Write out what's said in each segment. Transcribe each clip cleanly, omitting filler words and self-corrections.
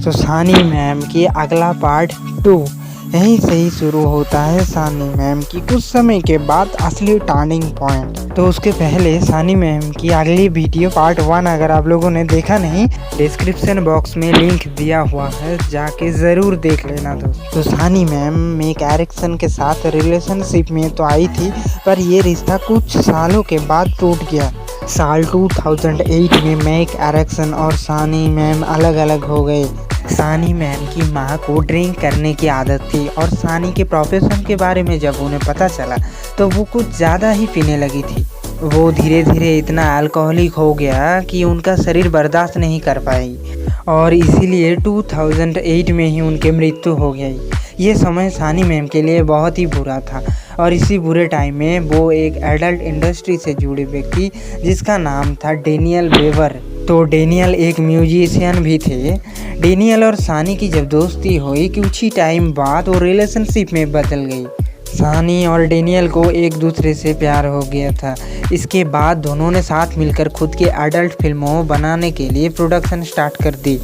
तो सानी मैम की अगला पार्ट 2 यहीं से ही शुरू होता है। सानी मैम की कुछ समय के बाद असली टर्निंग पॉइंट। तो उसके पहले सानी मैम की अगली वीडियो पार्ट 1 अगर आप लोगों ने देखा नहीं, डिस्क्रिप्शन बॉक्स में लिंक दिया हुआ है, जाके ज़रूर देख लेना दोस्त। तो सानी मैम एक एरिक्सन के साथ रिलेशनशिप में तो आई थी, पर ये रिश्ता कुछ सालों के बाद टूट गया। साल 2008 में मैक एरिक्सन और सानी मैम अलग अलग हो गए। सानी मैम की माँ को ड्रिंक करने की आदत थी और सानी के प्रोफेशन के बारे में जब उन्हें पता चला तो वो कुछ ज़्यादा ही पीने लगी थी। वो धीरे धीरे इतना अल्कोहलिक हो गया कि उनका शरीर बर्दाश्त नहीं कर पाई और इसीलिए 2008 में ही उनकी मृत्यु हो गई। ये समय सानी मैम के लिए बहुत ही बुरा था और इसी बुरे टाइम में वो एक एडल्ट इंडस्ट्री से जुड़े व्यक्ति जिसका नाम था डेनियल वेवर। तो डेनियल एक म्यूजिशियन भी थे। डेनियल और सानी की जब दोस्ती हुई कुछ ही टाइम बाद वो रिलेशनशिप में बदल गई। सानी और डेनियल को एक दूसरे से प्यार हो गया था। इसके बाद दोनों ने साथ मिलकर खुद के एडल्ट फिल्मों बनाने के लिए प्रोडक्शन स्टार्ट कर दी,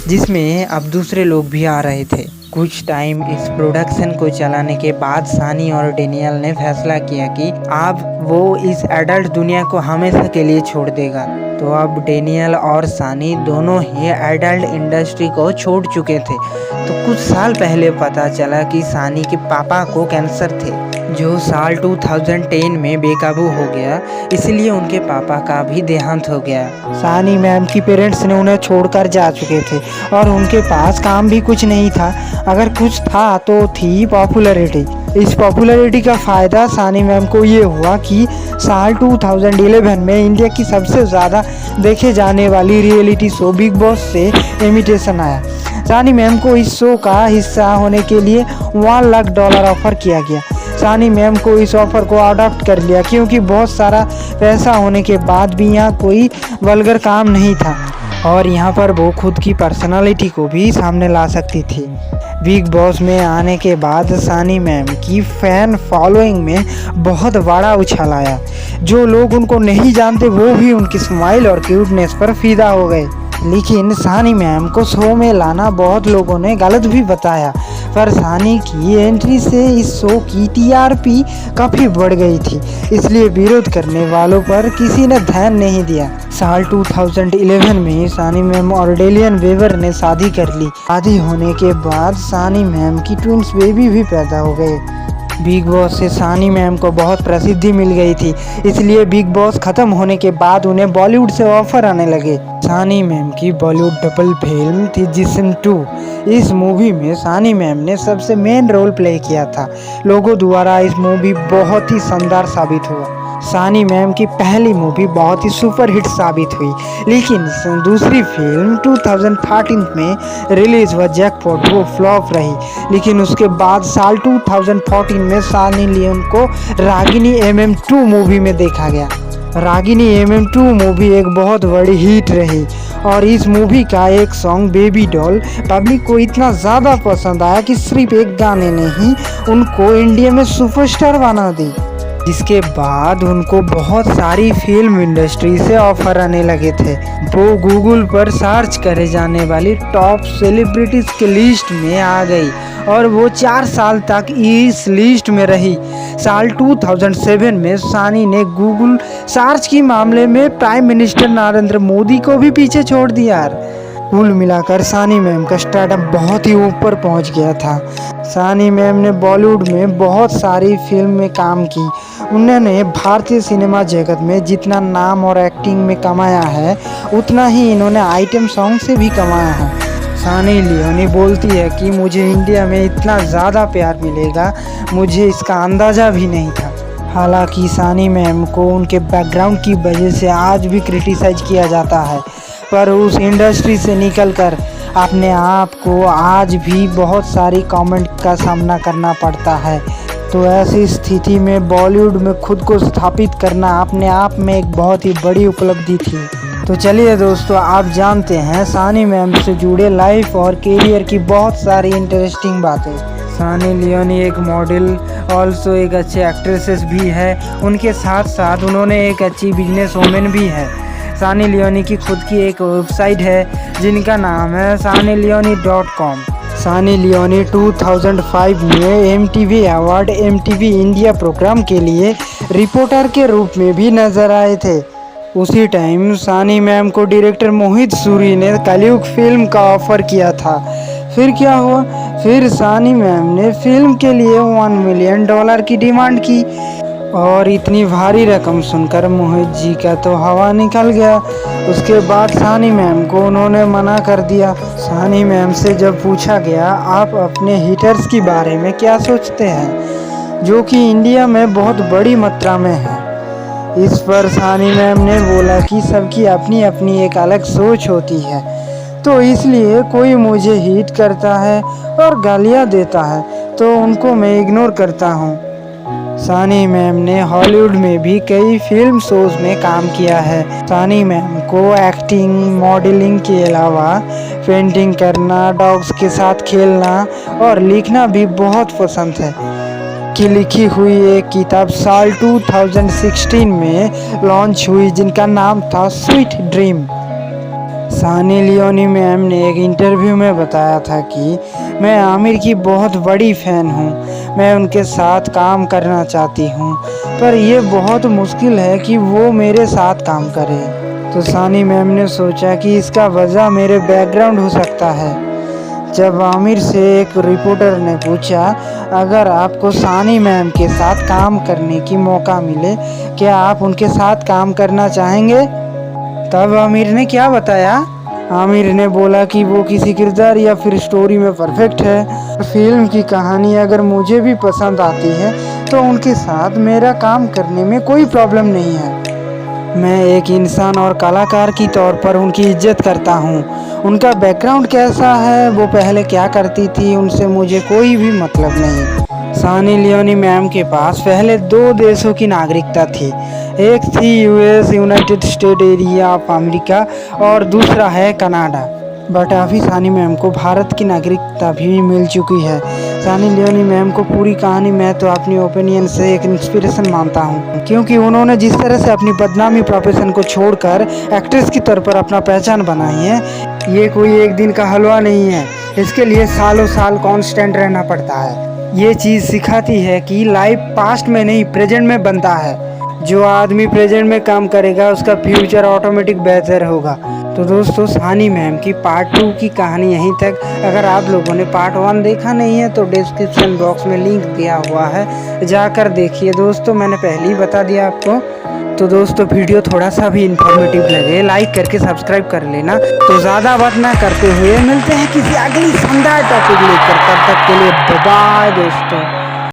जिसमें अब दूसरे लोग भी आ रहे थे। कुछ टाइम इस प्रोडक्शन को चलाने के बाद सानी और डेनियल ने फैसला किया कि अब वो इस एडल्ट दुनिया को हमेशा के लिए छोड़ देगा। तो अब डेनियल और सानी दोनों ही एडल्ट इंडस्ट्री को छोड़ चुके थे। तो कुछ साल पहले पता चला कि सानी के पापा को कैंसर थे, जो साल 2010 में बेकाबू हो गया, इसलिए उनके पापा का भी देहांत हो गया। सानी मैम की पेरेंट्स ने उन्हें छोड़कर जा चुके थे और उनके पास काम भी कुछ नहीं था। अगर कुछ था तो थी पॉपुलैरिटी। इस पॉपुलैरिटी का फ़ायदा सानी मैम को ये हुआ कि साल 2011 में इंडिया की सबसे ज़्यादा देखे जाने वाली रियलिटी शो बिग बॉस से इनविटेशन आया। सानी मैम को इस शो का हिस्सा होने के लिए $1 लाख ऑफर किया गया। सानी मैम को इस ऑफ़र को अडॉप्ट कर लिया क्योंकि बहुत सारा पैसा होने के बाद भी यहाँ कोई वल्गर काम नहीं था और यहाँ पर वो खुद की पर्सनालिटी को भी सामने ला सकती थी। बिग बॉस में आने के बाद सानी मैम की फ़ैन फॉलोइंग में बहुत बड़ा उछाल आया। जो लोग उनको नहीं जानते वो भी उनकी स्माइल और क्यूटनेस पर फिदा हो गए। लेकिन सानी मैम को शो में लाना बहुत लोगों ने गलत भी बताया, पर सानी की एंट्री से इस शो की टीआरपी काफ़ी बढ़ गई थी, इसलिए विरोध करने वालों पर किसी ने ध्यान नहीं दिया। साल 2011 में सानी मैम और डेनियल वेवर ने शादी कर ली। शादी होने के बाद सानी मैम की ट्विंस बेबी भी पैदा हो गए। बिग बॉस से सानी मैम को बहुत प्रसिद्धि मिल गई थी, इसलिए बिग बॉस ख़त्म होने के बाद उन्हें बॉलीवुड से ऑफर आने लगे। सानी मैम की बॉलीवुड डबल फिल्म थी जिस्म 2। इस मूवी में सानी मैम ने सबसे मेन रोल प्ले किया था। लोगों द्वारा इस मूवी बहुत ही शानदार साबित हुआ। सानी मैम की पहली मूवी बहुत ही सुपर हिट साबित हुई, लेकिन दूसरी फिल्म 2013 में रिलीज हुआ जैकपॉट, वो फ्लॉप रही। लेकिन उसके बाद साल 2014 में सानी लियोन को रागिनी MM2 मूवी में देखा गया। रागिनी MM2 मूवी एक बहुत बड़ी हिट रही और इस मूवी का एक सॉन्ग बेबी डॉल पब्लिक को इतना ज़्यादा पसंद आया कि सिर्फ एक गाने ने ही उनको इंडिया में सुपरस्टार बना दी। जिसके बाद उनको बहुत सारी फिल्म इंडस्ट्री से ऑफर आने लगे थे। वो गूगल पर सर्च करे जाने वाली टॉप सेलिब्रिटीज़ के लिस्ट में आ गई और वो 4 साल तक इस लिस्ट में रही। साल 2007 में सानी ने गूगल सर्च के मामले में प्राइम मिनिस्टर नरेंद्र मोदी को भी पीछे छोड़ दिया। कुल मिलाकर सानी मैम का स्टारडम बहुत ही ऊपर पहुंच गया था। सानी मैम ने बॉलीवुड में बहुत सारी फिल्म में काम की। उन्होंने भारतीय सिनेमा जगत में जितना नाम और एक्टिंग में कमाया है, उतना ही इन्होंने आइटम सॉन्ग से भी कमाया है। सानी लियोनी बोलती है कि मुझे इंडिया में इतना ज़्यादा प्यार मिलेगा, मुझे इसका अंदाज़ा भी नहीं था। हालांकि सानी मैम को उनके बैकग्राउंड की वजह से आज भी क्रिटिसाइज किया जाता है, पर उस इंडस्ट्री से निकलकर अपने आप को आज भी बहुत सारी कमेंट का सामना करना पड़ता है। तो ऐसी स्थिति में बॉलीवुड में खुद को स्थापित करना अपने आप में एक बहुत ही बड़ी उपलब्धि थी। तो चलिए दोस्तों, आप जानते हैं सानी मैम से जुड़े लाइफ और करियर की बहुत सारी इंटरेस्टिंग बातें। सानी लियोनी एक मॉडल ऑल्सो एक अच्छे एक्ट्रेसेस भी है। उनके साथ साथ उन्होंने एक अच्छी बिजनेस वूमेन भी है। सानी लियोनी की खुद की एक वेबसाइट है जिनका नाम है sunnyleone.com। सानी लियोनी 2005 में MTV award MTV India program के लिए रिपोर्टर के रूप में भी नजर आए थे। उसी टाइम सानी मैम को डायरेक्टर मोहित सूरी ने कलयुग फिल्म का ऑफर किया था। फिर क्या हुआ, फिर सानी मैम ने फिल्म के लिए $1 मिलियन की डिमांड की और इतनी भारी रकम सुनकर मोहित जी का तो हवा निकल गया। उसके बाद सानी मैम को उन्होंने मना कर दिया। सानी मैम से जब पूछा गया आप अपने हीटर्स के बारे में क्या सोचते हैं, जो कि इंडिया में बहुत बड़ी मात्रा में है, इस पर सानी मैम ने बोला कि सबकी अपनी अपनी एक अलग सोच होती है, तो इसलिए कोई मुझे हिट करता है और गालियाँ देता है तो उनको मैं इग्नोर करता हूँ। सानी मैम ने हॉलीवुड में भी कई फिल्म शोज में काम किया है। सानी मैम को एक्टिंग, मॉडलिंग के अलावा पेंटिंग करना, डॉग्स के साथ खेलना और लिखना भी बहुत पसंद है। की लिखी हुई एक किताब साल 2016 में लॉन्च हुई जिनका नाम था स्वीट ड्रीम। सानी लियोनी मैम ने एक इंटरव्यू में बताया था कि मैं आमिर की बहुत बड़ी फ़ैन हूँ, मैं उनके साथ काम करना चाहती हूँ, पर यह बहुत मुश्किल है कि वो मेरे साथ काम करे। तो सानी मैम ने सोचा कि इसका वजह मेरे बैकग्राउंड हो सकता है। जब आमिर से एक रिपोर्टर ने पूछा अगर आपको सानी मैम के साथ काम करने की मौका मिले, क्या आप उनके साथ काम करना चाहेंगे? तब आमिर ने क्या बताया? आमिर ने बोला कि वो किसी किरदार या फिर स्टोरी में परफेक्ट है। फिल्म की कहानी अगर मुझे भी पसंद आती है तो उनके साथ मेरा काम करने में कोई प्रॉब्लम नहीं है। मैं एक इंसान और कलाकार की तौर पर उनकी इज्जत करता हूँ। उनका बैकग्राउंड कैसा है, वो पहले क्या करती थी, उनसे मुझे कोई भी मतलब नहीं। सानी लियोनी मैम के पास पहले 2 देशों की नागरिकता थी, एक थी US United state area of America और दूसरा है कनाडा। बट अभी सानी मैम को भारत की नागरिकता भी मिल चुकी है। सानी लियोनी मैम को पूरी कहानी मैं तो अपनी ओपिनियन से एक इंस्पिरेशन मानता हूँ, क्योंकि उन्होंने जिस तरह से अपनी बदनामी प्रोफेशन को छोड़कर एक्ट्रेस की तौर पर अपना पहचान बनाई है, ये कोई एक दिन का हलवा नहीं है। इसके लिए सालों साल कांस्टेंट रहना पड़ता है। ये चीज़ सिखाती है कि लाइफ पास्ट में नहीं प्रेजेंट में बनता है। जो आदमी प्रेजेंट में काम करेगा उसका फ्यूचर ऑटोमेटिक बेहतर होगा। तो दोस्तों, सानी मैम की पार्ट 2 की कहानी यहीं तक। अगर आप लोगों ने पार्ट 1 देखा नहीं है तो डिस्क्रिप्शन बॉक्स में लिंक दिया हुआ है, जाकर देखिए। दोस्तों, मैंने पहले ही बता दिया आपको। तो दोस्तों, वीडियो थोड़ा सा भी इंफॉर्मेटिव लगे लाइक करके सब्सक्राइब कर लेना। तो ज़्यादा बात ना करते हुए मिलते हैं किसी अगली शानदार टॉपिक लेकर। तब तक के लिए बाय दोस्तों।